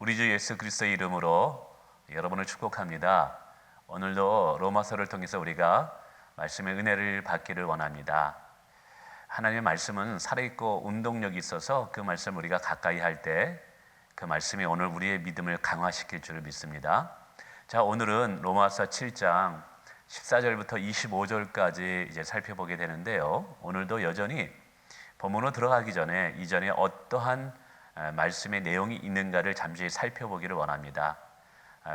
우리 주 예수 그리스도의 이름으로 여러분을 축복합니다. 오늘도 로마서를 통해서 우리가 말씀의 은혜를 받기를 원합니다. 하나님의 말씀은 살아있고 운동력이 있어서 그 말씀을 우리가 가까이 할 때 그 말씀이 오늘 우리의 믿음을 강화시킬 줄을 믿습니다. 자, 오늘은 로마서 7장 14절부터 25절까지 이제 살펴보게 되는데요. 오늘도 여전히 본문으로 들어가기 전에 이전에 어떠한 말씀의 내용이 있는가를 잠시 살펴보기를 원합니다.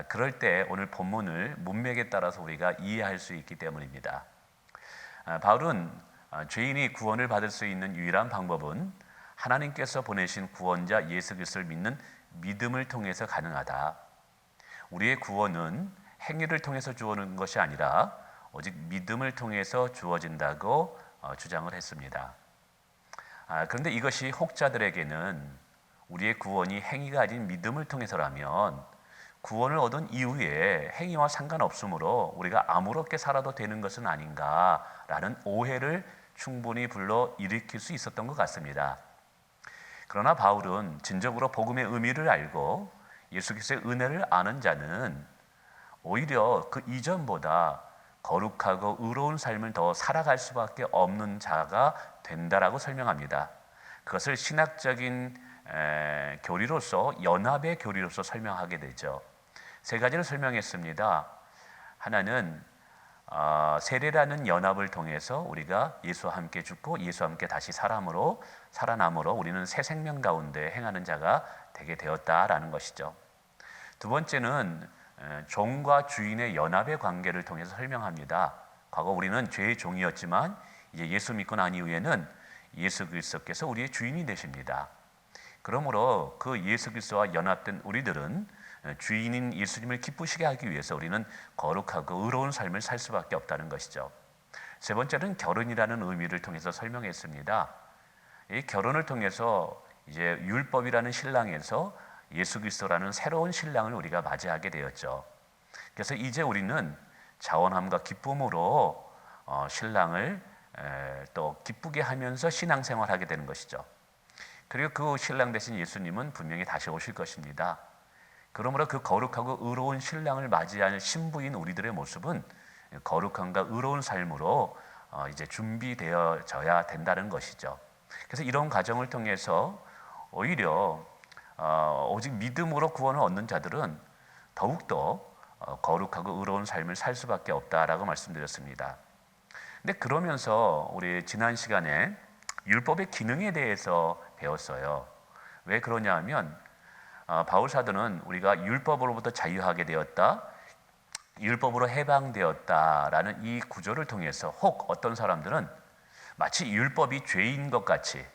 그럴 때 오늘 본문을 문맥에 따라서 우리가 이해할 수 있기 때문입니다. 바울은 죄인이 구원을 받을 수 있는 유일한 방법은 하나님께서 보내신 구원자 예수 그리스도를 믿는 믿음을 통해서 가능하다. 우리의 구원은 행위를 통해서 주어지는 것이 아니라 오직 믿음을 통해서 주어진다고 주장을 했습니다. 그런데 이것이 혹자들에게는 우리의 구원이 행위가 아닌 믿음을 통해서라면 구원을 얻은 이후에 행위와 상관없으므로 우리가 아무렇게 살아도 되는 것은 아닌가라는 오해를 충분히 불러 일으킬 수 있었던 것 같습니다. 그러나 바울은 진정으로 복음의 의미를 알고 예수 그리스도의 은혜를 아는 자는 오히려 그 이전보다 거룩하고 의로운 삶을 더 살아갈 수밖에 없는 자가 된다라고 설명합니다. 그것을 신학적인 교리로서 연합의 교리로서 설명하게 되죠. 세 가지를 설명했습니다. 하나는 세례라는 연합을 통해서 우리가 예수와 함께 죽고 예수와 함께 다시 살아남으로 우리는 새 생명 가운데 행하는 자가 되게 되었다라는 것이죠. 두 번째는 종과 주인의 연합의 관계를 통해서 설명합니다. 과거 우리는 죄의 종이었지만 이제 예수 믿고 난 이후에는 예수 그리스도께서 우리의 주인이 되십니다. 그러므로 그 예수 그리스도와 연합된 우리들은 주인인 예수님을 기쁘시게 하기 위해서 우리는 거룩하고 의로운 삶을 살 수밖에 없다는 것이죠. 세 번째는 결혼이라는 의미를 통해서 설명했습니다. 이 결혼을 통해서 이제 율법이라는 신랑에서 예수 그리스도라는 새로운 신랑을 우리가 맞이하게 되었죠. 그래서 이제 우리는 자원함과 기쁨으로 신랑을 또 기쁘게 하면서 신앙생활하게 되는 것이죠. 그리고 그 신랑 되신 예수님은 분명히 다시 오실 것입니다. 그러므로 그 거룩하고 의로운 신랑을 맞이할 신부인 우리들의 모습은 거룩함과 의로운 삶으로 이제 준비되어져야 된다는 것이죠. 그래서 이런 과정을 통해서 오히려 오직 믿음으로 구원을 얻는 자들은 더욱더 거룩하고 의로운 삶을 살 수밖에 없다라고 말씀드렸습니다. 근데 그러면서 우리 지난 시간에 율법의 기능에 대해서 배웠어요. 왜 그러냐 하면 바울 사도는 우리가 율법으로부터 자유하게 되었다, 율법으로 해방되었다라는 이 구조를 통해서 혹 어떤 사람들은 마치 율법이 죄인 것 같이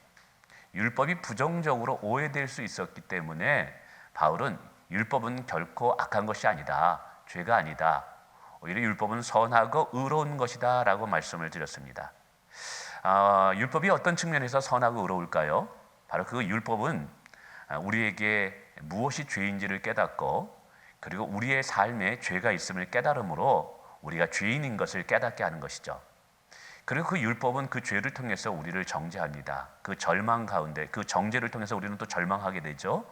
율법이 부정적으로 오해될 수 있었기 때문에 바울은 율법은 결코 악한 것이 아니다, 죄가 아니다, 오히려 율법은 선하고 의로운 것이다 라고 말씀을 드렸습니다. 율법이 어떤 측면에서 선하고 의로울까요? 바로 그 율법은 우리에게 무엇이 죄인지를 깨닫고 그리고 우리의 삶에 죄가 있음을 깨달음으로 우리가 죄인인 것을 깨닫게 하는 것이죠. 그리고 그 율법은 그 죄를 통해서 우리를 정죄합니다. 그 절망 가운데 그 정죄를 통해서 우리는 또 절망하게 되죠.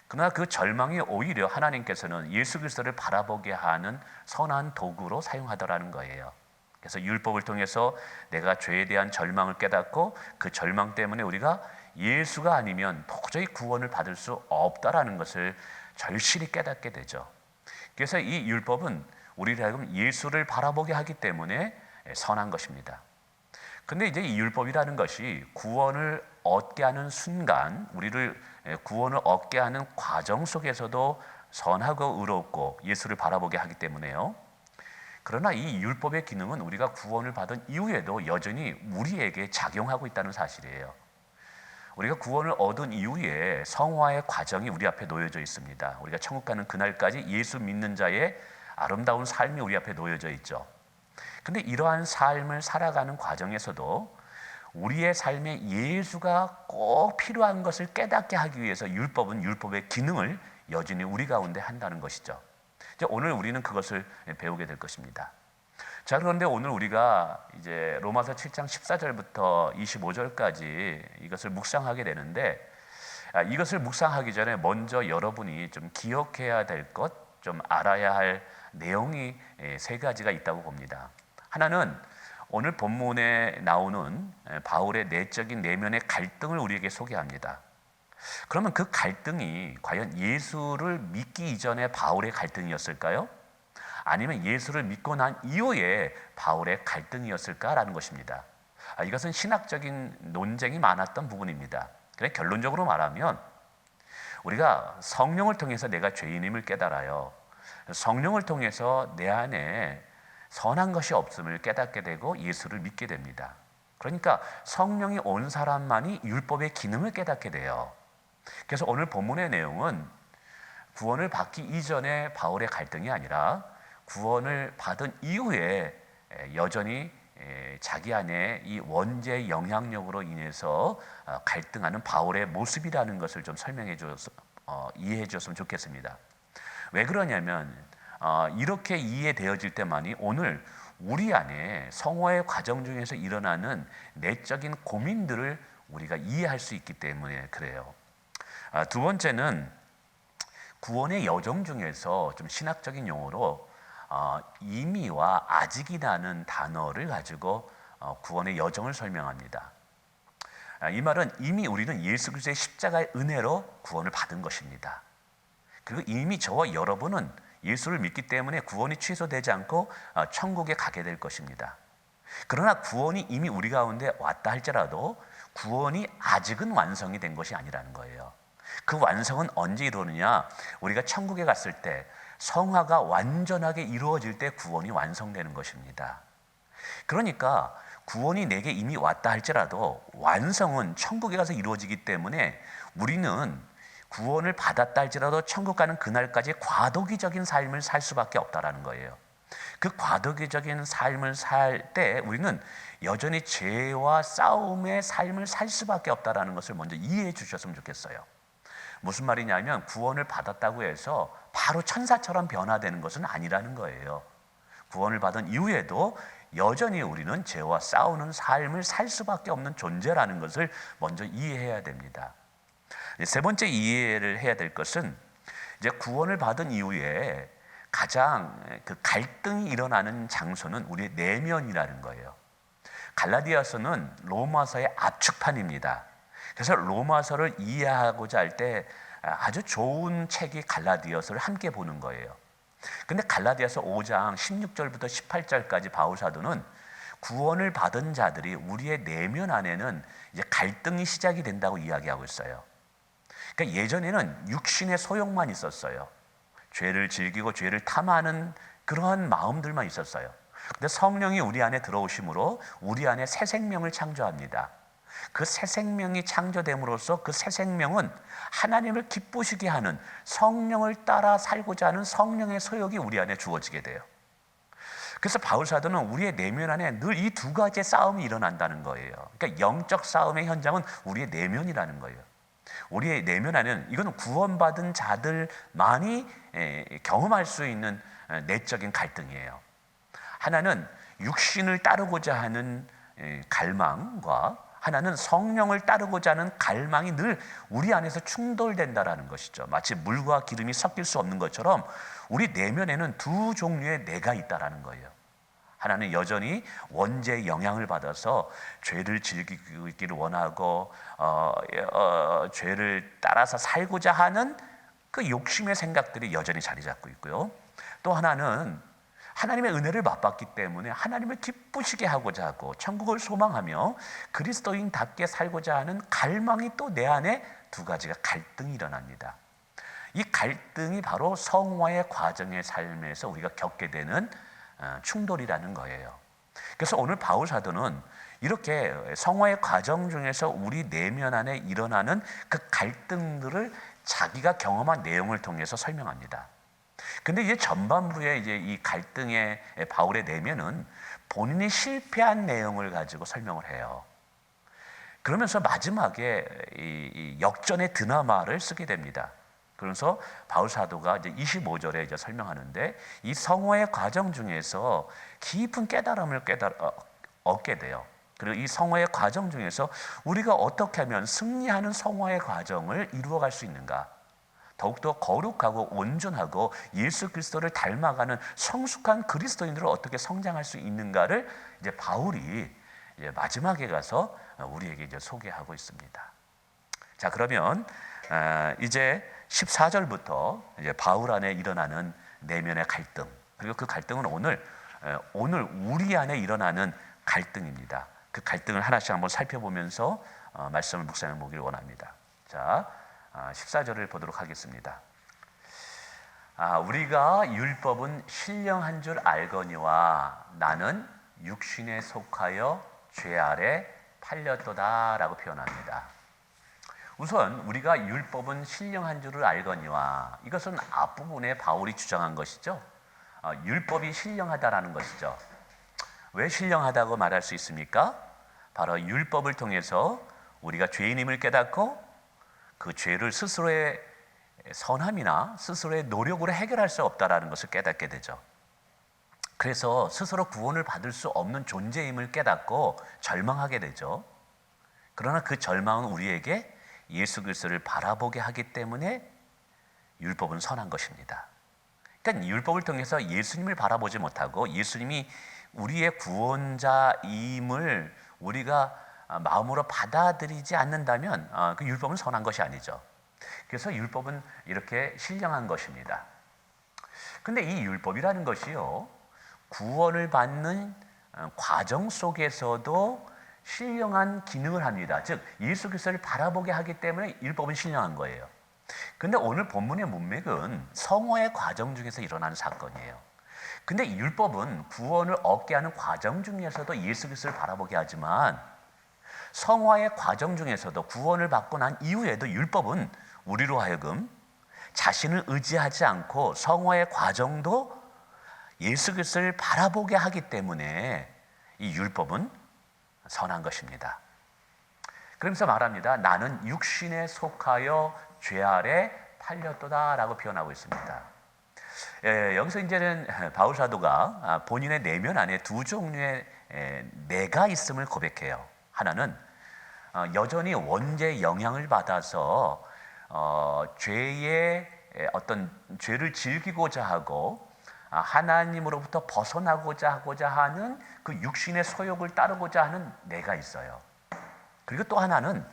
그러나 그 절망이 오히려 하나님께서는 예수 그리스도를 바라보게 하는 선한 도구로 사용하더라는 거예요. 그래서 율법을 통해서 내가 죄에 대한 절망을 깨닫고 그 절망 때문에 우리가 예수가 아니면 도저히 구원을 받을 수 없다라는 것을 절실히 깨닫게 되죠. 그래서 이 율법은 우리를 하여금 예수를 바라보게 하기 때문에 선한 것입니다. 근데 이제 이 율법이라는 것이 구원을 얻게 하는 순간, 우리를 구원을 얻게 하는 과정 속에서도 선하고 의롭고 예수를 바라보게 하기 때문에요. 그러나 이 율법의 기능은 우리가 구원을 받은 이후에도 여전히 우리에게 작용하고 있다는 사실이에요. 우리가 구원을 얻은 이후에 성화의 과정이 우리 앞에 놓여져 있습니다. 우리가 천국 가는 그날까지 예수 믿는 자의 아름다운 삶이 우리 앞에 놓여져 있죠. 근데 이러한 삶을 살아가는 과정에서도 우리의 삶에 예수가 꼭 필요한 것을 깨닫게 하기 위해서 율법은 율법의 기능을 여전히 우리 가운데 한다는 것이죠. 오늘 우리는 그것을 배우게 될 것입니다. 자, 그런데 오늘 우리가 이제 로마서 7장 14절부터 25절까지 이것을 묵상하게 되는데 이것을 묵상하기 전에 먼저 여러분이 좀 기억해야 될 것, 좀 알아야 할 내용이 세 가지가 있다고 봅니다. 하나는 오늘 본문에 나오는 바울의 내적인 내면의 갈등을 우리에게 소개합니다. 그러면 그 갈등이 과연 예수를 믿기 이전에 바울의 갈등이었을까요? 아니면 예수를 믿고 난 이후에 바울의 갈등이었을까라는 것입니다. 이것은 신학적인 논쟁이 많았던 부분입니다. 그래 결론적으로 말하면 우리가 성령을 통해서 내가 죄인임을 깨달아요. 성령을 통해서 내 안에 선한 것이 없음을 깨닫게 되고 예수를 믿게 됩니다. 그러니까 성령이 온 사람만이 율법의 기능을 깨닫게 돼요. 그래서 오늘 본문의 내용은 구원을 받기 이전에 바울의 갈등이 아니라 구원을 받은 이후에 여전히 자기 안에 이 원죄의 영향력으로 인해서 갈등하는 바울의 모습이라는 것을 좀 설명해 줘서 이해해 줬으면 좋겠습니다. 왜 그러냐면 이렇게 이해되어질 때만이 오늘 우리 안에 성화의 과정 중에서 일어나는 내적인 고민들을 우리가 이해할 수 있기 때문에 그래요. 두 번째는 구원의 여정 중에서 좀 신학적인 용어로 이미와 아직이라는 단어를 가지고 구원의 여정을 설명합니다. 이 말은 이미 우리는 예수 그리스도의 십자가의 은혜로 구원을 받은 것입니다. 그리고 이미 저와 여러분은 예수를 믿기 때문에 구원이 취소되지 않고 천국에 가게 될 것입니다. 그러나 구원이 이미 우리 가운데 왔다 할지라도 구원이 아직은 완성이 된 것이 아니라는 거예요. 그 완성은 언제 이루어지냐? 우리가 천국에 갔을 때 성화가 완전하게 이루어질 때 구원이 완성되는 것입니다. 그러니까 구원이 내게 이미 왔다 할지라도 완성은 천국에 가서 이루어지기 때문에 우리는 구원을 받았다 할지라도 천국 가는 그날까지 과도기적인 삶을 살 수밖에 없다라는 거예요. 그 과도기적인 삶을 살 때 우리는 여전히 죄와 싸움의 삶을 살 수밖에 없다라는 것을 먼저 이해해 주셨으면 좋겠어요. 무슨 말이냐면 구원을 받았다고 해서 바로 천사처럼 변화되는 것은 아니라는 거예요. 구원을 받은 이후에도 여전히 우리는 죄와 싸우는 삶을 살 수밖에 없는 존재라는 것을 먼저 이해해야 됩니다. 세 번째 이해를 해야 될 것은 이제 구원을 받은 이후에 가장 그 갈등이 일어나는 장소는 우리의 내면이라는 거예요. 갈라디아서는 로마서의 압축판입니다. 그래서 로마서를 이해하고자 할 때 아주 좋은 책이 갈라디아서를 함께 보는 거예요. 근데 갈라디아서 5장 16절부터 18절까지 바울 사도는 구원을 받은 자들이 우리의 내면 안에는 이제 갈등이 시작이 된다고 이야기하고 있어요. 그러니까 예전에는 육신의 소욕만 있었어요. 죄를 즐기고 죄를 탐하는 그러한 마음들만 있었어요. 근데 성령이 우리 안에 들어오심으로 우리 안에 새 생명을 창조합니다. 그 새 생명이 창조됨으로써 그 새 생명은 하나님을 기쁘시게 하는 성령을 따라 살고자 하는 성령의 소욕이 우리 안에 주어지게 돼요. 그래서 바울 사도는 우리의 내면 안에 늘 이 두 가지의 싸움이 일어난다는 거예요. 그러니까 영적 싸움의 현장은 우리의 내면이라는 거예요. 우리의 내면 안에는 이거는 구원받은 자들만이 경험할 수 있는 내적인 갈등이에요. 하나는 육신을 따르고자 하는 갈망과 하나는 성령을 따르고자 하는 갈망이 늘 우리 안에서 충돌된다라는 것이죠. 마치 물과 기름이 섞일 수 없는 것처럼 우리 내면에는 두 종류의 내가 있다라는 거예요. 하나는 여전히 원죄의 영향을 받아서 죄를 즐기기를 원하고 죄를 따라서 살고자 하는 그 욕심의 생각들이 여전히 자리 잡고 있고요. 또 하나는 하나님의 은혜를 맛봤기 때문에 하나님을 기쁘시게 하고자 하고 천국을 소망하며 그리스도인답게 살고자 하는 갈망이 또 내 안에 두 가지가 갈등이 일어납니다. 이 갈등이 바로 성화의 과정의 삶에서 우리가 겪게 되는 충돌이라는 거예요. 그래서 오늘 바울 사도는 이렇게 성화의 과정 중에서 우리 내면 안에 일어나는 그 갈등들을 자기가 경험한 내용을 통해서 설명합니다. 근데 이제 전반부에 이제 이 갈등의 바울의 내면은 본인이 실패한 내용을 가지고 설명을 해요. 그러면서 마지막에 이 역전의 드라마를 쓰게 됩니다. 그래서 바울 사도가 이제 25절에 이제 설명하는데 이 성화의 과정 중에서 깊은 깨달음을 얻게 돼요. 그리고 이 성화의 과정 중에서 우리가 어떻게 하면 승리하는 성화의 과정을 이루어갈 수 있는가? 더욱더 거룩하고 온전하고 예수 그리스도를 닮아가는 성숙한 그리스도인으로 어떻게 성장할 수 있는가를 이제 바울이 이제 마지막에 가서 우리에게 이제 소개하고 있습니다. 자, 그러면 이제 14절부터 이제 바울 안에 일어나는 내면의 갈등, 그리고 그 갈등은 오늘 우리 안에 일어나는 갈등입니다. 그 갈등을 하나씩 한번 살펴보면서 말씀을 묵상해 보기를 원합니다. 자, 14절을 보도록 하겠습니다. 우리가 율법은 신령한 줄 알거니와 나는 육신에 속하여 죄 아래 팔렸도다 라고 표현합니다. 우선 우리가 율법은 신령한 줄을 알거니와, 이것은 앞부분에 바울이 주장한 것이죠. 율법이 신령하다라는 것이죠. 왜 신령하다고 말할 수 있습니까? 바로 율법을 통해서 우리가 죄인임을 깨닫고 그 죄를 스스로의 선함이나 스스로의 노력으로 해결할 수 없다라는 것을 깨닫게 되죠. 그래서 스스로 구원을 받을 수 없는 존재임을 깨닫고 절망하게 되죠. 그러나 그 절망은 우리에게 예수 그리스도를 바라보게 하기 때문에 율법은 선한 것입니다. 그러니까 율법을 통해서 예수님을 바라보지 못하고 예수님이 우리의 구원자임을 우리가 마음으로 받아들이지 않는다면 그 율법은 선한 것이 아니죠. 그래서 율법은 이렇게 신령한 것입니다. 근데 이 율법이라는 것이요, 구원을 받는 과정 속에서도 신령한 기능을 합니다. 즉 예수 그리스도를 바라보게 하기 때문에 율법은 신령한 거예요. 근데 오늘 본문의 문맥은 성화의 과정 중에서 일어나는 사건이에요. 근데 율법은 구원을 얻게 하는 과정 중에서도 예수 그리스도를 바라보게 하지만 성화의 과정 중에서도 구원을 받고 난 이후에도 율법은 우리로 하여금 자신을 의지하지 않고 성화의 과정도 예수 그리스도를 바라보게 하기 때문에 이 율법은 선한 것입니다. 그러면서 말합니다. 나는 육신에 속하여 죄 아래 팔렸도다 라고 표현하고 있습니다. 여기서 이제는 바울 사도가 본인의 내면 안에 두 종류의 내가 있음을 고백해요. 하나는 여전히 원죄의 영향을 받아서 죄의 어떤 죄를 즐기고자 하고 하나님으로부터 벗어나고자 하는 그 육신의 소욕을 따르고자 하는 내가 있어요. 그리고 또 하나는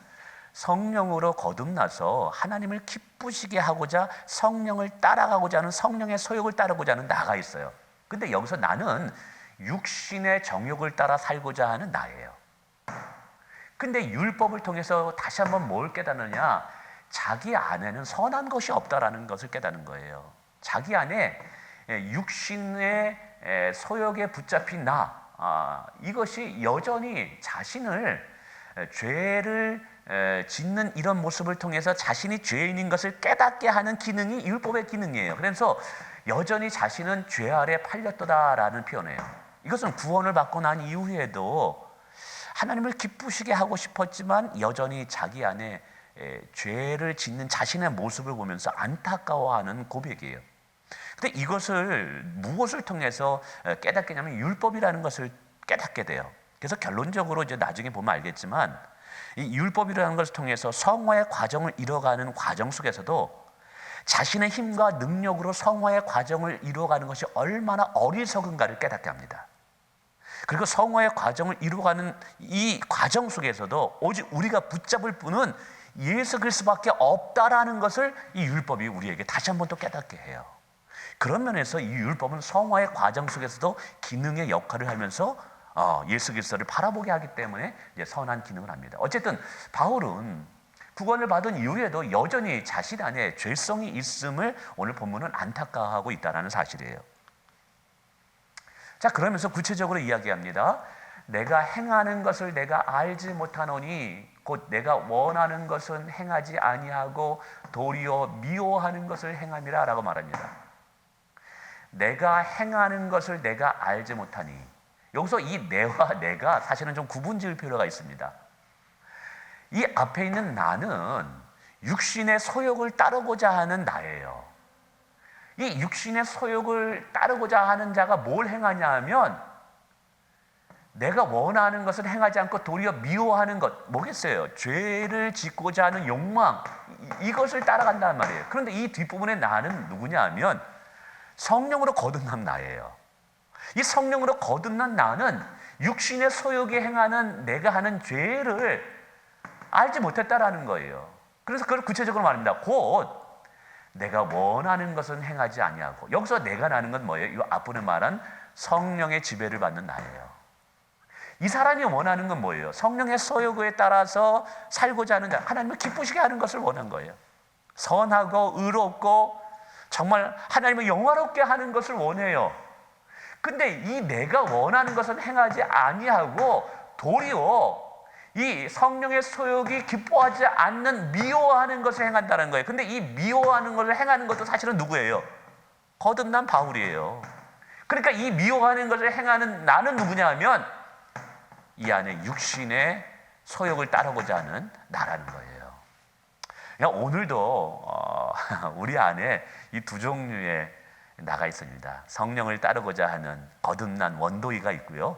성령으로 거듭나서 하나님을 기쁘시게 하고자 성령을 따라가고자 하는 성령의 소욕을 따르고자 하는 나가 있어요. 근데 여기서 나는 육신의 정욕을 따라 살고자 하는 나예요. 근데 율법을 통해서 다시 한번 뭘 깨닫느냐? 자기 안에는 선한 것이 없다라는 것을 깨닫는 거예요. 자기 안에 육신의 소욕에 붙잡힌 나, 이것이 여전히 자신을 죄를 짓는 이런 모습을 통해서 자신이 죄인인 것을 깨닫게 하는 기능이 율법의 기능이에요. 그래서 여전히 자신은 죄 아래 팔렸도다라는 표현이에요. 이것은 구원을 받고 난 이후에도 하나님을 기쁘시게 하고 싶었지만 여전히 자기 안에 죄를 짓는 자신의 모습을 보면서 안타까워하는 고백이에요. 근데 이것을 무엇을 통해서 깨닫게 되냐면 율법이라는 것을 깨닫게 돼요. 그래서 결론적으로 이제 나중에 보면 알겠지만 이 율법이라는 것을 통해서 성화의 과정을 이뤄가는 과정 속에서도 자신의 힘과 능력으로 성화의 과정을 이루어가는 것이 얼마나 어리석은가를 깨닫게 합니다. 그리고 성화의 과정을 이루어가는 이 과정 속에서도 오직 우리가 붙잡을 분은 예수 그리스도밖에 없다라는 것을 이 율법이 우리에게 다시 한번 또 깨닫게 해요. 그런 면에서 이 율법은 성화의 과정 속에서도 기능의 역할을 하면서 예수 그리스도를 바라보게 하기 때문에 이제 선한 기능을 합니다. 어쨌든 바울은 구원을 받은 이후에도 여전히 자신 안에 죄성이 있음을 오늘 본문은 안타까워하고 있다는 사실이에요. 자, 그러면서 구체적으로 이야기합니다. 내가 행하는 것을 내가 알지 못하노니 곧 내가 원하는 것은 행하지 아니하고 도리어 미워하는 것을 행함이라 라고 말합니다. 내가 행하는 것을 내가 알지 못하니, 여기서 이 내와 내가 사실은 좀 구분 지을 필요가 있습니다. 이 앞에 있는 나는 육신의 소욕을 따르고자 하는 나예요. 이 육신의 소욕을 따르고자 하는 자가 뭘 행하냐 하면 내가 원하는 것을 행하지 않고 도리어 미워하는 것, 뭐겠어요? 죄를 짓고자 하는 욕망, 이것을 따라간단 말이에요. 그런데 이 뒷부분에 나는 누구냐 하면 성령으로 거듭난 나예요. 이 성령으로 거듭난 나는 육신의 소욕에 행하는 내가 하는 죄를 알지 못했다라는 거예요. 그래서 그걸 구체적으로 말합니다. 곧 내가 원하는 것은 행하지 아니하고, 여기서 내가 나는 건 뭐예요? 이 앞부분에 말한 성령의 지배를 받는 나예요. 이 사람이 원하는 건 뭐예요? 성령의 소욕에 따라서 살고자 하는 자, 하나님을 기쁘시게 하는 것을 원한 거예요. 선하고 의롭고 정말 하나님을 영화롭게 하는 것을 원해요. 근데 이 내가 원하는 것은 행하지 아니하고 도리어 이 성령의 소욕이 기뻐하지 않는 미워하는 것을 행한다는 거예요. 근데 이 미워하는 것을 행하는 것도 사실은 누구예요? 거듭난 바울이에요. 그러니까 이 미워하는 것을 행하는 나는 누구냐 하면 이 안에 육신의 소욕을 따르고자 하는 나라는 거예요. 오늘도 우리 안에 이 두 종류의 나가 있습니다. 성령을 따르고자 하는 거듭난 원도의가 있고요.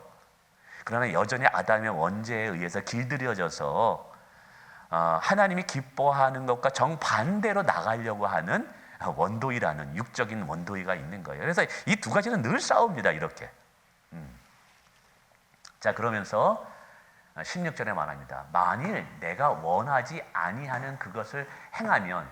그러나 여전히 아담의 원죄에 의해서 길들여져서 하나님이 기뻐하는 것과 정반대로 나가려고 하는 원도의라는 육적인 원도의가 있는 거예요. 그래서 이 두 가지는 늘 싸웁니다. 이렇게. 자, 그러면서 16절에 말합니다. 만일 내가 원하지 아니하는 그것을 행하면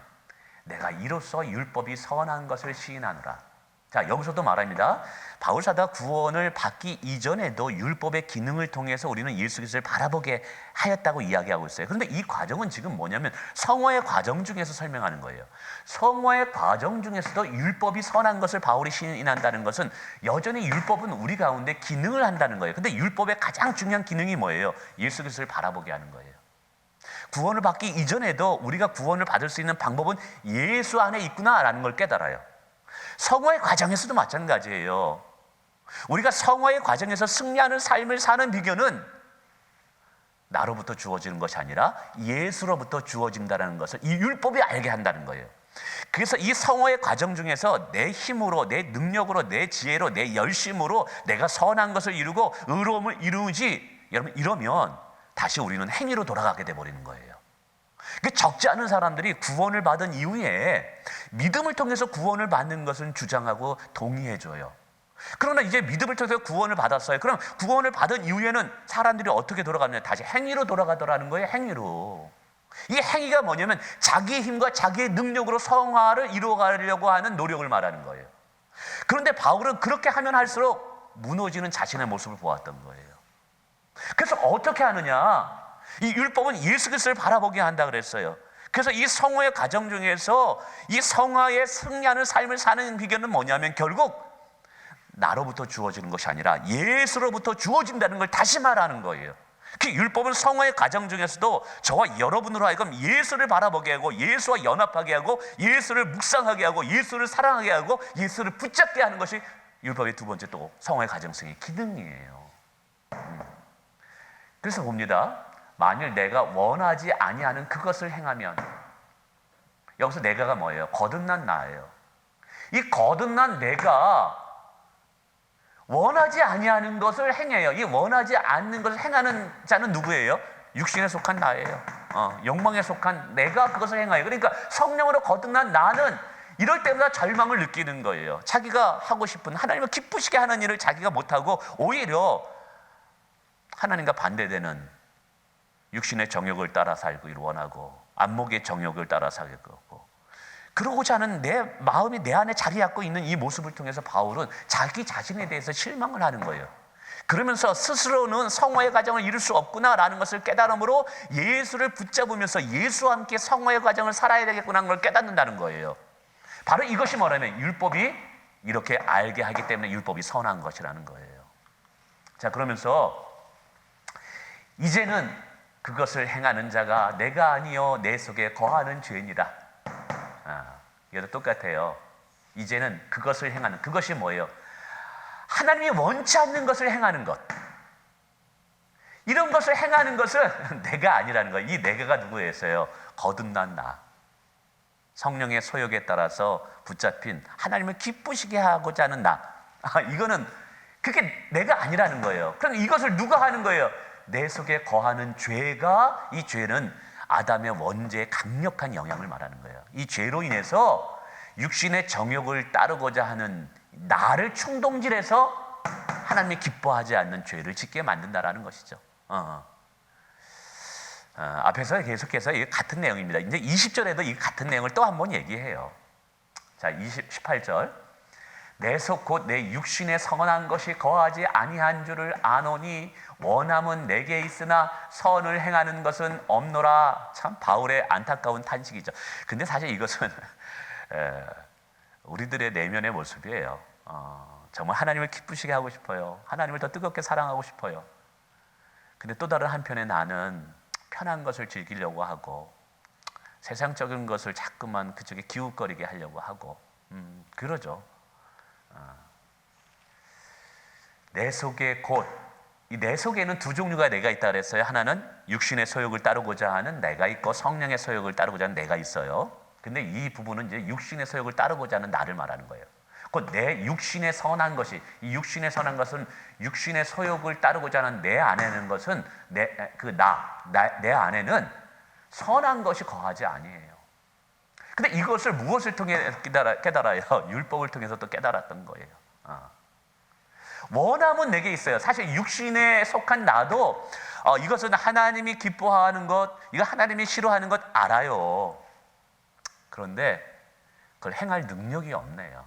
내가 이로써 율법이 선한 것을 시인하노라. 자, 여기서도 말합니다. 바울사도가 구원을 받기 이전에도 율법의 기능을 통해서 우리는 예수 그리스도를 바라보게 하였다고 이야기하고 있어요. 그런데 이 과정은 지금 뭐냐면 성화의 과정 중에서 설명하는 거예요. 성화의 과정 중에서도 율법이 선한 것을 바울이 시인한다는 것은 여전히 율법은 우리 가운데 기능을 한다는 거예요. 근데 율법의 가장 중요한 기능이 뭐예요? 예수 그리스도를 바라보게 하는 거예요. 구원을 받기 이전에도 우리가 구원을 받을 수 있는 방법은 예수 안에 있구나라는 걸 깨달아요. 성화의 과정에서도 마찬가지예요. 우리가 성화의 과정에서 승리하는 삶을 사는 비결은 나로부터 주어지는 것이 아니라 예수로부터 주어진다는 것을 이 율법이 알게 한다는 거예요. 그래서 이 성화의 과정 중에서 내 힘으로, 내 능력으로, 내 지혜로, 내 열심으로 내가 선한 것을 이루고 의로움을 이루지, 여러분, 이러면 다시 우리는 행위로 돌아가게 돼버리는 거예요. 적지 않은 사람들이 구원을 받은 이후에 믿음을 통해서 구원을 받는 것은 주장하고 동의해줘요. 그러나 이제 믿음을 통해서 구원을 받았어요. 그럼 구원을 받은 이후에는 사람들이 어떻게 돌아가느냐? 다시 행위로 돌아가더라는 거예요. 행위로. 이 행위가 뭐냐면 자기의 힘과 자기의 능력으로 성화를 이루어가려고 하는 노력을 말하는 거예요. 그런데 바울은 그렇게 하면 할수록 무너지는 자신의 모습을 보았던 거예요. 그래서 어떻게 하느냐? 이 율법은 예수 그리스도를 바라보게 한다 그랬어요. 그래서 이 성화의 과정 중에서 이 성화의 승리하는 삶을 사는 비결은 뭐냐면 결국 나로부터 주어지는 것이 아니라 예수로부터 주어진다는 걸 다시 말하는 거예요. 그 율법은 성화의 과정 중에서도 저와 여러분으로 하여금 예수를 바라보게 하고 예수와 연합하게 하고 예수를 묵상하게 하고 예수를 사랑하게 하고 예수를 붙잡게 하는 것이 율법의 두 번째 또 성화의 과정성의 기능이에요. 그래서 봅니다. 만일 내가 원하지 아니하는 그것을 행하면, 여기서 내가가 뭐예요? 거듭난 나예요. 이 거듭난 내가 원하지 아니하는 것을 행해요. 이 원하지 않는 것을 행하는 자는 누구예요? 육신에 속한 나예요. 욕망에 속한 내가 그것을 행하요. 그러니까 성령으로 거듭난 나는 이럴 때마다 절망을 느끼는 거예요. 자기가 하고 싶은 하나님을 기쁘시게 하는 일을 자기가 못하고 오히려 하나님과 반대되는 육신의 정욕을 따라 살기를 원하고 안목의 정욕을 따라 살고 그러고자 하는 내 마음이 내 안에 자리 잡고 있는 이 모습을 통해서 바울은 자기 자신에 대해서 실망을 하는 거예요. 그러면서 스스로는 성화의 과정을 이룰 수 없구나라는 것을 깨달음으로 예수를 붙잡으면서 예수와 함께 성화의 과정을 살아야 되겠구나라는 걸 깨닫는다는 거예요. 바로 이것이 뭐냐면 율법이 이렇게 알게 하기 때문에 율법이 선한 것이라는 거예요. 자, 그러면서 이제는 그것을 행하는 자가 내가 아니요 내 속에 거하는 죄니라. 이것도 똑같아요. 이제는 그것을 행하는, 그것이 뭐예요? 하나님이 원치 않는 것을 행하는 것. 이런 것을 행하는 것은 내가 아니라는 거예요. 이 내가가 누구였어요? 거듭난 나. 성령의 소욕에 따라서 붙잡힌 하나님을 기쁘시게 하고자 하는 나. 이거는 그게 내가 아니라는 거예요. 그럼 이것을 누가 하는 거예요? 내 속에 거하는 죄가, 이 죄는 아담의 원죄의 강력한 영향을 말하는 거예요. 이 죄로 인해서 육신의 정욕을 따르고자 하는 나를 충동질해서 하나님이 기뻐하지 않는 죄를 짓게 만든다라는 것이죠. 앞에서 계속해서 이 같은 내용입니다. 이제 20절에도 이 같은 내용을 또 한 번 얘기해요. 자, 18절. 내 속 곧 내 육신에 선한 것이 거하지 아니한 줄을 아노니 원함은 내게 있으나 선을 행하는 것은 없노라. 참 바울의 안타까운 탄식이죠. 근데 사실 이것은 우리들의 내면의 모습이에요. 정말 하나님을 기쁘시게 하고 싶어요. 하나님을 더 뜨겁게 사랑하고 싶어요. 근데 또 다른 한편에 나는 편한 것을 즐기려고 하고 세상적인 것을 자꾸만 그쪽에 기웃거리게 하려고 하고 그러죠. 내 속에 곧, 이 내 속에는 두 종류가 내가 있다 그랬어요. 하나는 육신의 소욕을 따르고자 하는 내가 있고 성령의 소욕을 따르고자 하는 내가 있어요. 근데 이 부분은 이제 육신의 소욕을 따르고자 하는 나를 말하는 거예요. 곧 내 육신의 선한 것이, 이 육신의 선한 것은 육신의 소욕을 따르고자 하는 내 안에는 것은 내 안에는 선한 것이 거하지 아니에요. 근데 이것을 무엇을 통해 깨달아요? 율법을 통해서 또 깨달았던 거예요. 원함은 내게 있어요. 사실 육신에 속한 나도 이것은 하나님이 기뻐하는 것, 이거 하나님이 싫어하는 것 알아요. 그런데 그걸 행할 능력이 없네요.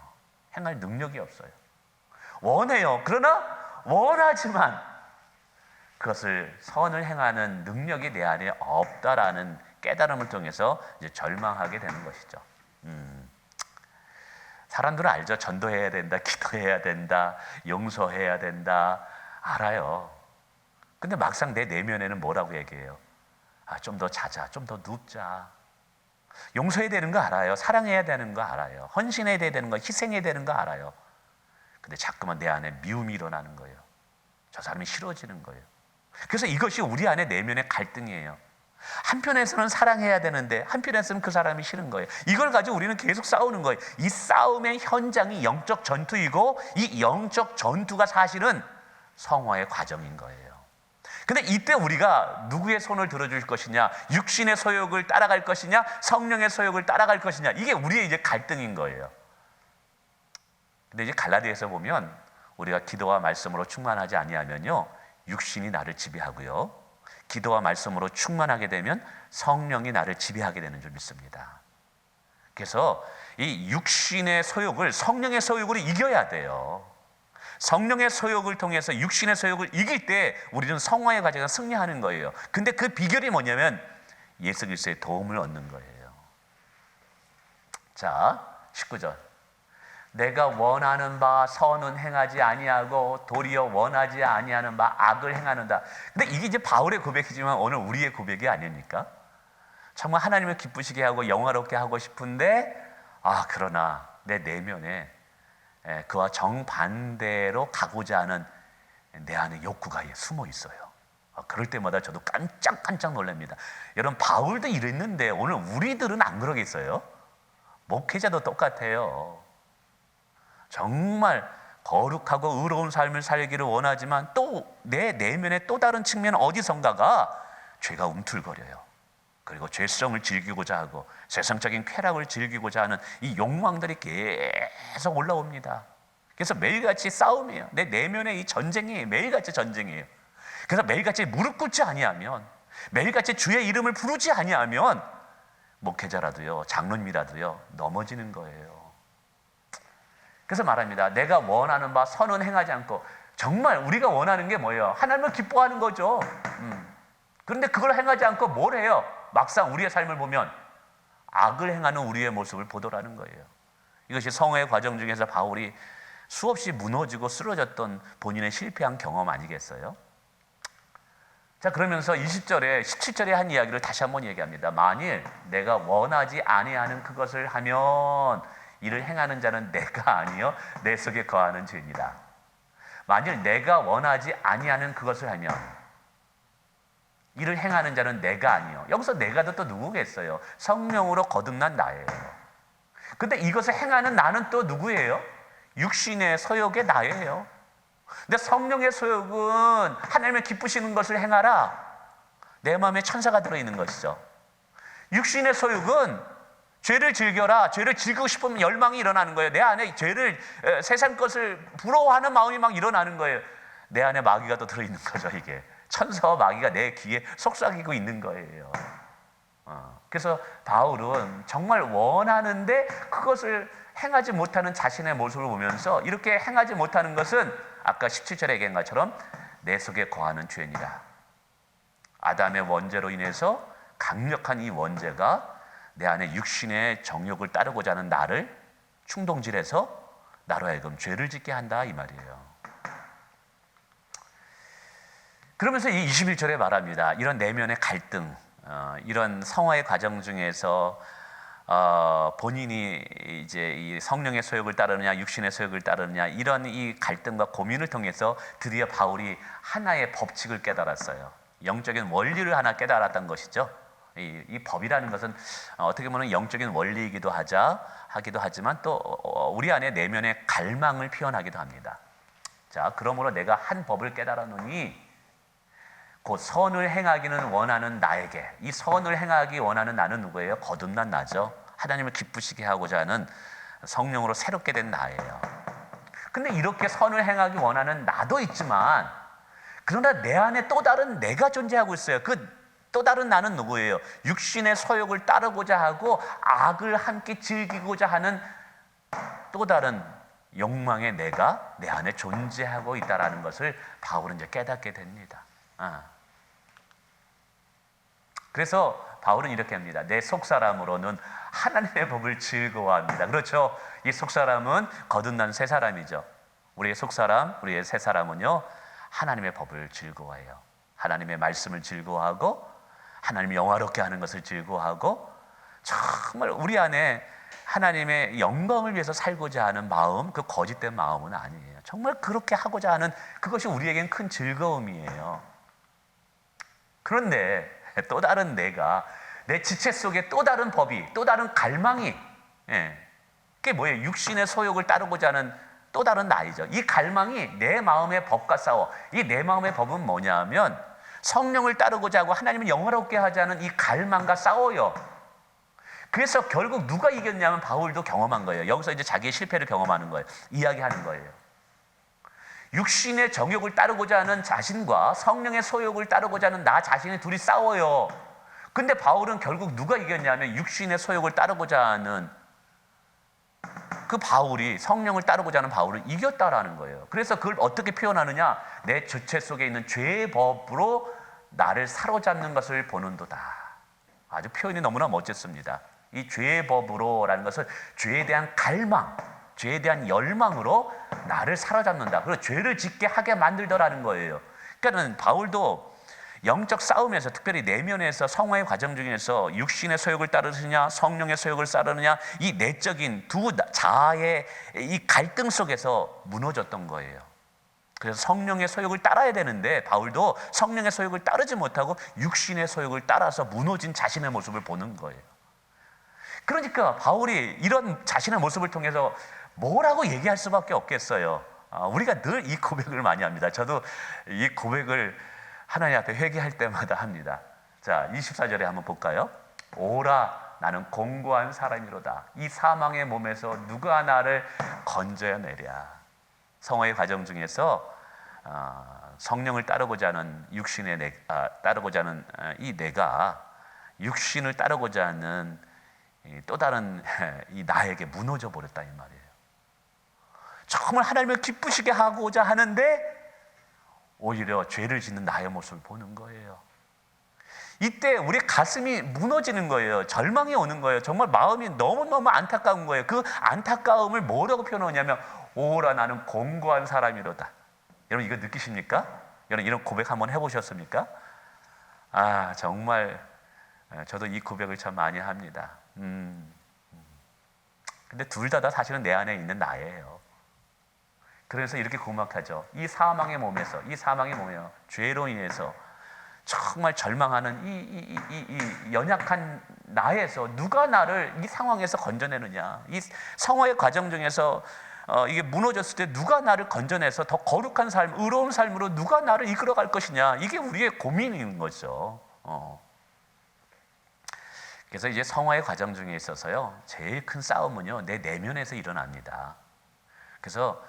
행할 능력이 없어요. 원해요. 그러나 원하지만 그것을 선을 행하는 능력이 내 안에 없다라는 깨달음을 통해서 이제 절망하게 되는 것이죠. 사람들은 알죠. 전도해야 된다, 기도해야 된다, 용서해야 된다, 알아요. 근데 막상 내 내면에는 뭐라고 얘기해요? 좀 더 자자, 좀 더 눕자. 용서해야 되는 거 알아요. 사랑해야 되는 거 알아요. 헌신해야 되는 거, 희생해야 되는 거 알아요. 근데 자꾸만 내 안에 미움이 일어나는 거예요. 저 사람이 싫어지는 거예요. 그래서 이것이 우리 안에 내면의 갈등이에요. 한편에서는 사랑해야 되는데 한편에서는 그 사람이 싫은 거예요. 이걸 가지고 우리는 계속 싸우는 거예요. 이 싸움의 현장이 영적 전투이고 이 영적 전투가 사실은 성화의 과정인 거예요. 근데 이때 우리가 누구의 손을 들어줄 것이냐, 육신의 소욕을 따라갈 것이냐, 성령의 소욕을 따라갈 것이냐, 이게 우리의 이제 갈등인 거예요. 근데 이제 갈라디아에서 보면 우리가 기도와 말씀으로 충만하지 아니하면요, 육신이 나를 지배하고요, 기도와 말씀으로 충만하게 되면 성령이 나를 지배하게 되는 줄 믿습니다. 그래서 이 육신의 소욕을 성령의 소욕으로 이겨야 돼요. 성령의 소욕을 통해서 육신의 소욕을 이길 때 우리는 성화의 과정에서 승리하는 거예요. 근데 그 비결이 뭐냐면 예수 그리스도의 도움을 얻는 거예요. 자, 19절. 내가 원하는 바 선은 행하지 아니하고 도리어 원하지 아니하는 바 악을 행하는다. 근데 이게 이제 바울의 고백이지만 오늘 우리의 고백이 아닙니까? 정말 하나님을 기쁘시게 하고 영화롭게 하고 싶은데 그러나 내 내면에 그와 정반대로 가고자 하는 내 안에 욕구가 숨어 있어요. 그럴 때마다 저도 깜짝 놀랍니다. 여러분, 바울도 이랬는데 오늘 우리들은 안 그러겠어요? 목회자도 똑같아요. 정말 거룩하고 의로운 삶을 살기를 원하지만 또 내 내면의 또 다른 측면 어디선가가 죄가 움틀거려요. 그리고 죄성을 즐기고자 하고 세상적인 쾌락을 즐기고자 하는 이 욕망들이 계속 올라옵니다. 그래서 매일같이 싸움이에요. 내 내면의 이 전쟁이 매일같이 전쟁이에요. 그래서 매일같이 무릎 꿇지 아니하면, 매일같이 주의 이름을 부르지 아니하면 목회자라도요, 장로님이라도요 넘어지는 거예요. 그래서 말합니다. 내가 원하는 바 선은 행하지 않고, 정말 우리가 원하는 게 뭐예요? 하나님을 기뻐하는 거죠. 그런데 그걸 행하지 않고 뭘 해요? 막상 우리의 삶을 보면 악을 행하는 우리의 모습을 보더라는 거예요. 이것이 성화의 과정 중에서 바울이 수없이 무너지고 쓰러졌던 본인의 실패한 경험 아니겠어요? 자, 그러면서 20절에 17절에 한 이야기를 다시 한번 얘기합니다. 만일 내가 원하지 아니하는 그것을 하면 이를 행하는 자는 내가 아니요 내 속에 거하는 죄입니다. 만일 내가 원하지 아니하는 그것을 하면 이를 행하는 자는 내가 아니요. 여기서 내가도 또 누구겠어요? 성령으로 거듭난 나예요. 근데 이것을 행하는 나는 또 누구예요? 육신의 소욕의 나예요. 근데 성령의 소욕은 하나님의 기쁘시는 것을 행하라. 내 마음에 천사가 들어있는 것이죠. 육신의 소욕은 죄를 즐겨라. 죄를 즐기고 싶으면 열망이 일어나는 거예요. 내 안에 죄를, 세상 것을 부러워하는 마음이 막 일어나는 거예요. 내 안에 마귀가 또 들어있는 거죠. 이게 천사와 마귀가 내 귀에 속삭이고 있는 거예요. 그래서 바울은 정말 원하는데 그것을 행하지 못하는 자신의 모습을 보면서 이렇게 행하지 못하는 것은 아까 17절에 얘기한 것처럼 내 속에 거하는 죄니라. 아담의 원죄로 인해서 강력한 이 원죄가 내 안에 육신의 정욕을 따르고자 하는 나를 충동질해서 나로 하여금 죄를 짓게 한다 이 말이에요. 그러면서 이 21절에 말합니다. 이런 내면의 갈등, 이런 성화의 과정 중에서 본인이 이제 이 성령의 소욕을 따르느냐 육신의 소욕을 따르느냐 이런 이 갈등과 고민을 통해서 드디어 바울이 하나의 법칙을 깨달았어요. 영적인 원리를 하나 깨달았던 것이죠. 이 법이라는 것은 어떻게 보면 영적인 원리이기도 하기도 하지만 또 우리 안에 내면의 갈망을 표현하기도 합니다. 자, 그러므로 내가 한 법을 깨달았노니 곧 선을 행하기는 원하는 나에게, 이 선을 행하기 원하는 나는 누구예요? 거듭난 나죠. 하나님을 기쁘시게 하고자 하는 성령으로 새롭게 된 나예요. 근데 이렇게 선을 행하기 원하는 나도 있지만 그러나 내 안에 또 다른 내가 존재하고 있어요. 그 또 다른 나는 누구예요? 육신의 소욕을 따르고자 하고 악을 함께 즐기고자 하는 또 다른 욕망의 내가 내 안에 존재하고 있다는 것을 바울은 이제 깨닫게 됩니다. 그래서 바울은 이렇게 합니다. 내 속사람으로는 하나님의 법을 즐거워합니다. 그렇죠? 이 속사람은 거듭난 새 사람이죠. 우리의 속사람, 우리의 새 사람은요 하나님의 법을 즐거워해요. 하나님의 말씀을 즐거워하고 하나님이 영화롭게 하는 것을 즐거워하고 정말 우리 안에 하나님의 영광을 위해서 살고자 하는 마음, 그 거짓된 마음은 아니에요. 정말 그렇게 하고자 하는 그것이 우리에겐 큰 즐거움이에요. 그런데 또 다른 내가 내 지체 속에 또 다른 법이, 또 다른 갈망이, 그게 뭐예요? 육신의 소욕을 따르고자 하는 또 다른 나이죠. 이 갈망이 내 마음의 법과 싸워. 이 내 마음의 법은 뭐냐면 성령을 따르고자 하고 하나님을 영화롭게 하자는 이 갈망과 싸워요. 그래서 결국 누가 이겼냐면 바울도 경험한 거예요. 여기서 이제 자기의 실패를 경험하는 거예요. 이야기하는 거예요. 육신의 정욕을 따르고자 하는 자신과 성령의 소욕을 따르고자 하는 나 자신이 둘이 싸워요. 근데 바울은 결국 누가 이겼냐면 육신의 소욕을 따르고자 하는 그 바울이, 성령을 따르고자 하는 바울을 이겼다라는 거예요. 그래서 그걸 어떻게 표현하느냐? 내 주체 속에 있는 죄의 법으로 나를 사로잡는 것을 보는도다. 아주 표현이 너무나 멋졌습니다. 이 죄의 법으로라는 것은 죄에 대한 갈망, 죄에 대한 열망으로 나를 사로잡는다. 그리고 죄를 짓게 하게 만들더라는 거예요. 그러니까 바울도 영적 싸움에서, 특별히 내면에서 성화의 과정 중에서 육신의 소욕을 따르느냐 성령의 소욕을 따르느냐, 이 내적인 두 자아의 이 갈등 속에서 무너졌던 거예요. 그래서 성령의 소욕을 따라야 되는데 바울도 성령의 소욕을 따르지 못하고 육신의 소욕을 따라서 무너진 자신의 모습을 보는 거예요. 그러니까 바울이 이런 자신의 모습을 통해서 뭐라고 얘기할 수밖에 없겠어요. 우리가 늘 이 고백을 많이 합니다. 저도 이 고백을 하나님 앞에 회개할 때마다 합니다. 자, 24절에 한번 볼까요? 오라, 나는 공고한 사람이로다. 이 사망의 몸에서 누가 나를 건져내랴. 성화의 과정 중에서 성령을 따르고자 하는 육신의 따르고자 하는 이 내가 육신을 따르고자 하는 또 다른 이 나에게 무너져 버렸다 이 말이에요. 정말 하나님을 기쁘시게 하고자 하는데 오히려 죄를 짓는 나의 모습을 보는 거예요. 이때 우리 가슴이 무너지는 거예요. 절망이 오는 거예요. 정말 마음이 너무너무 안타까운 거예요. 그 안타까움을 뭐라고 표현하냐면 오라, 나는 공고한 사람이로다. 여러분 이거 느끼십니까? 여러분 이런 고백 한번 해보셨습니까? 정말 저도 이 고백을 참 많이 합니다. 근데 둘 다 사실은 내 안에 있는 나예요. 그래서 이렇게 고백하죠. 이 사망의 몸에서, 죄로 인해서 정말 절망하는 이 연약한 나에서 누가 나를 이 상황에서 건져내느냐. 이 성화의 과정 중에서 이게 무너졌을 때 누가 나를 건져내서 더 거룩한 삶, 의로운 삶으로 누가 나를 이끌어갈 것이냐, 이게 우리의 고민인 거죠. 그래서 이제 성화의 과정 중에 있어서요, 제일 큰 싸움은요, 내 내면에서 일어납니다. 그래서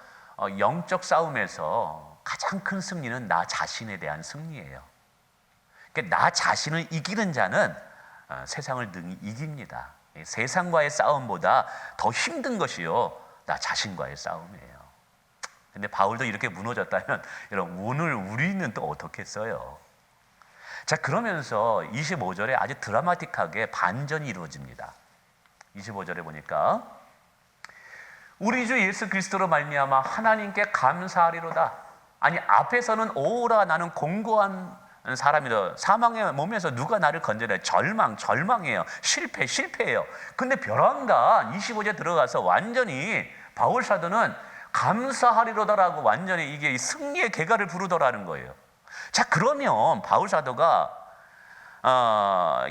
영적 싸움에서 가장 큰 승리는 나 자신에 대한 승리예요. 그러니까 나 자신을 이기는 자는 세상을 능히 이깁니다. 세상과의 싸움보다 더 힘든 것이요, 나 자신과의 싸움이에요. 근데 바울도 이렇게 무너졌다면 여러분, 오늘 우리는 또 어떻겠어요? 자, 그러면서 25절에 아주 드라마틱하게 반전이 이루어집니다. 25절에 보니까 우리 주 예수 그리스도로 말미암아 하나님께 감사하리로다. 아니, 앞에서는 오라 나는 공고한 사람이다, 사망의 몸에서 누가 나를 건져내, 절망이에요, 실패예요. 근데 벼랑간 25절 들어가서 완전히 바울 사도는 감사하리로다라고 완전히 이게 승리의 개가를 부르더라는 거예요. 자, 그러면 바울 사도가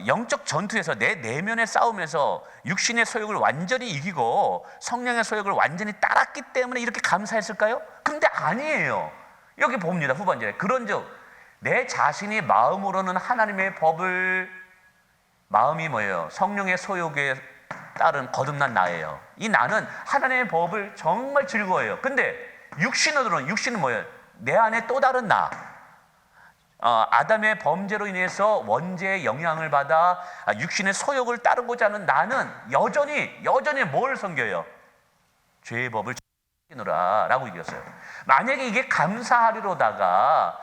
영적 전투에서 내 내면의 싸움에서 육신의 소욕을 완전히 이기고 성령의 소욕을 완전히 따랐기 때문에 이렇게 감사했을까요? 근데 아니에요. 여기 봅니다, 후반절에. 그런즉 내 자신이 마음으로는 하나님의 법을, 마음이 뭐예요? 성령의 소욕에 따른 거듭난 나예요. 이 나는 하나님의 법을 정말 즐거워해요. 근데 육신은 뭐예요? 내 안에 또 다른 나, 아담의 범죄로 인해서 원죄의 영향을 받아 육신의 소욕을 따르고자 하는 나는 여전히 뭘 섬겨요? 죄의 법을 지키노라 라고 얘기했어요. 만약에 이게 감사하리로다가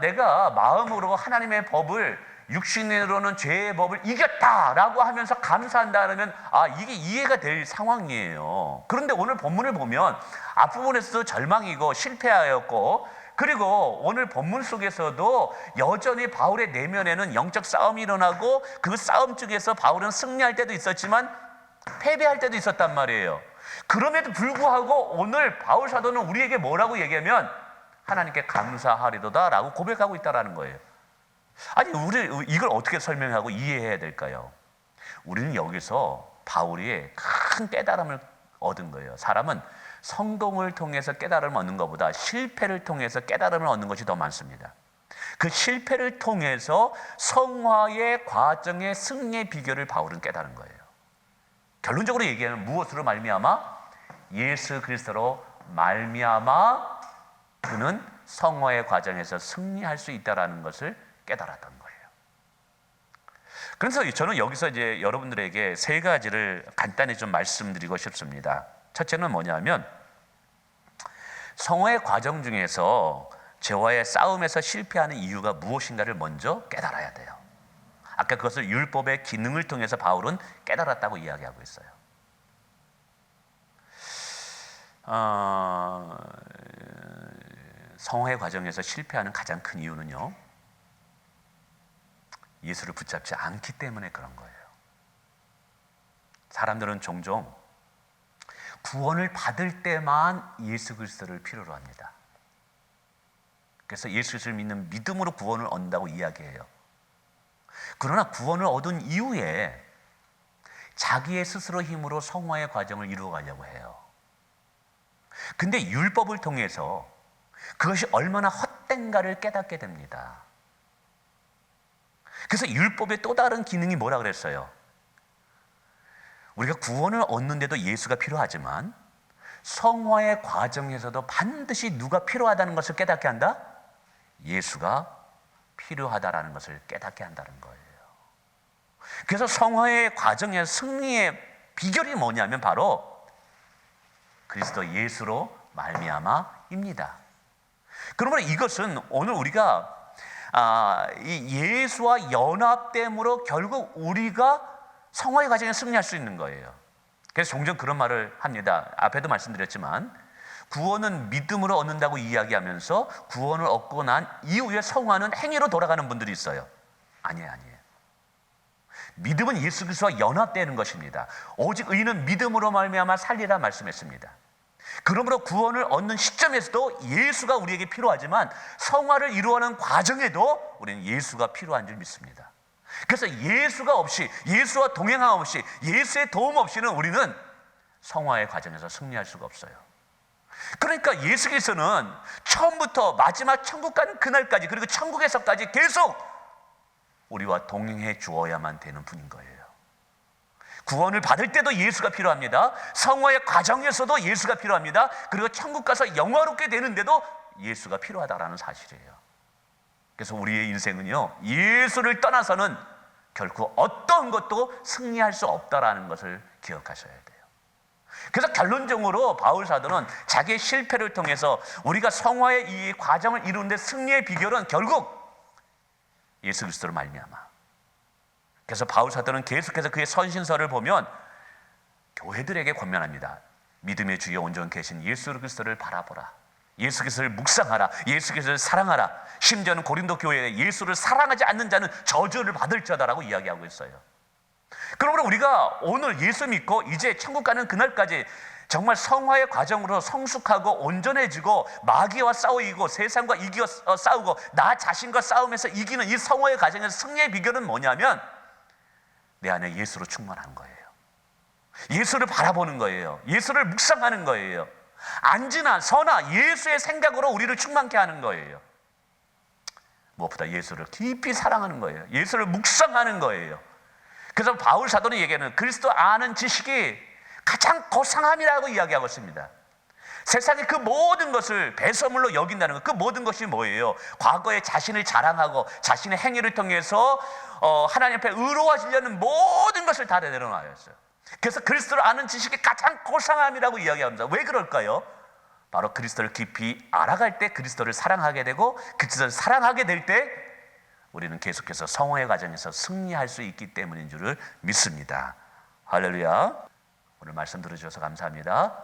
내가 마음으로 하나님의 법을, 육신으로는 죄의 법을 이겼다라고 하면서 감사한다 그러면 이게 이해가 될 상황이에요. 그런데 오늘 본문을 보면 앞부분에서도 절망이고 실패하였고, 그리고 오늘 본문 속에서도 여전히 바울의 내면에는 영적 싸움이 일어나고, 그 싸움 중에서 바울은 승리할 때도 있었지만 패배할 때도 있었단 말이에요. 그럼에도 불구하고 오늘 바울 사도는 우리에게 뭐라고 얘기하면 하나님께 감사하리로다 라고 고백하고 있다는 거예요. 아니, 우리 이걸 어떻게 설명하고 이해해야 될까요? 우리는 여기서 바울이 큰 깨달음을 얻은 거예요. 사람은 성공을 통해서 깨달음을 얻는 것보다 실패를 통해서 깨달음을 얻는 것이 더 많습니다. 그 실패를 통해서 성화의 과정의 승리의 비결을 바울은 깨달은 거예요. 결론적으로 얘기하면 무엇으로 말미암아? 예수 그리스도로 말미암아 그는 성화의 과정에서 승리할 수 있다는 것을 깨달았던 거예요. 그래서 저는 여기서 이제 여러분들에게 세 가지를 간단히 좀 말씀드리고 싶습니다. 첫째는 뭐냐면, 성화의 과정 중에서 죄와의 싸움에서 실패하는 이유가 무엇인가를 먼저 깨달아야 돼요. 아까 그것을 율법의 기능을 통해서 바울은 깨달았다고 이야기하고 있어요. 성화의 과정에서 실패하는 가장 큰 이유는요, 예수를 붙잡지 않기 때문에 그런 거예요. 사람들은 종종 구원을 받을 때만 예수 그리스도를 필요로 합니다. 그래서 예수 그리스도를 믿는 믿음으로 구원을 얻는다고 이야기해요. 그러나 구원을 얻은 이후에 자기의 스스로 힘으로 성화의 과정을 이루어가려고 해요. 근데 율법을 통해서 그것이 얼마나 헛된가를 깨닫게 됩니다. 그래서 율법의 또 다른 기능이 뭐라 그랬어요? 우리가 구원을 얻는데도 예수가 필요하지만 성화의 과정에서도 반드시 누가 필요하다는 것을 깨닫게 한다? 예수가 필요하다라는 것을 깨닫게 한다는 거예요. 그래서 성화의 과정의 승리의 비결이 뭐냐면 바로 그리스도 예수로 말미암아입니다. 그러면 이것은 오늘 우리가 이 예수와 연합됨으로 결국 우리가 성화의 과정에 승리할 수 있는 거예요. 그래서 종종 그런 말을 합니다. 앞에도 말씀드렸지만 구원은 믿음으로 얻는다고 이야기하면서 구원을 얻고 난 이후에 성화는 행위로 돌아가는 분들이 있어요. 아니에요. 믿음은 예수 그리스도와 연합되는 것입니다. 오직 의인은 믿음으로 말미암아 살리라 말씀했습니다. 그러므로 구원을 얻는 시점에서도 예수가 우리에게 필요하지만 성화를 이루어가는 과정에도 우리는 예수가 필요한 줄 믿습니다. 그래서 예수가 없이, 예수와 동행함 없이, 예수의 도움 없이는 우리는 성화의 과정에서 승리할 수가 없어요. 그러니까 예수 그리스도는 처음부터 마지막 천국 가는 그날까지, 그리고 천국에서까지 계속 우리와 동행해 주어야만 되는 분인 거예요. 구원을 받을 때도 예수가 필요합니다. 성화의 과정에서도 예수가 필요합니다. 그리고 천국 가서 영화롭게 되는데도 예수가 필요하다라는 사실이에요. 그래서 우리의 인생은요, 예수를 떠나서는 결코 어떤 것도 승리할 수 없다라는 것을 기억하셔야 돼요. 그래서 결론적으로 바울 사도는 자기의 실패를 통해서 우리가 성화의 이 과정을 이루는데 승리의 비결은 결국 예수 그리스도로 말미암아. 그래서 바울 사도는 계속해서 그의 선신서를 보면 교회들에게 권면합니다. 믿음의 주여 온전히 계신 예수 그리스도를 바라보라. 예수 그리스도를 묵상하라. 예수 그리스도를 사랑하라. 심지어는 고린도 교회에 예수를 사랑하지 않는 자는 저주를 받을 자다라고 이야기하고 있어요. 그러므로 우리가 오늘 예수 믿고 이제 천국 가는 그날까지 정말 성화의 과정으로 성숙하고 온전해지고 마귀와 싸우고 세상과 이겨 싸우고 나 자신과 싸움에서 이기는 이 성화의 과정에서 승리의 비결은 뭐냐면 내 안에 예수로 충만한 거예요. 예수를 바라보는 거예요. 예수를 묵상하는 거예요. 안지나 서나 예수의 생각으로 우리를 충만케 하는 거예요. 무엇보다 예수를 깊이 사랑하는 거예요. 예수를 묵상하는 거예요. 그래서 바울 사도는 얘기하는 그리스도 아는 지식이 가장 고상함이라고 이야기하고 있습니다. 세상의 그 모든 것을 배설물로 여긴다는 것, 그 모든 것이 뭐예요? 과거에 자신을 자랑하고 자신의 행위를 통해서 하나님 앞에 의로워지려는 모든 것을 다 내려놔였어요. 그래서 그리스도를 아는 지식이 가장 고상함이라고 이야기합니다. 왜 그럴까요? 바로 그리스도를 깊이 알아갈 때 그리스도를 사랑하게 되고 그리스도를 사랑하게 될 때 우리는 계속해서 성화의 과정에서 승리할 수 있기 때문인 줄을 믿습니다. 할렐루야. 오늘 말씀 들어주셔서 감사합니다.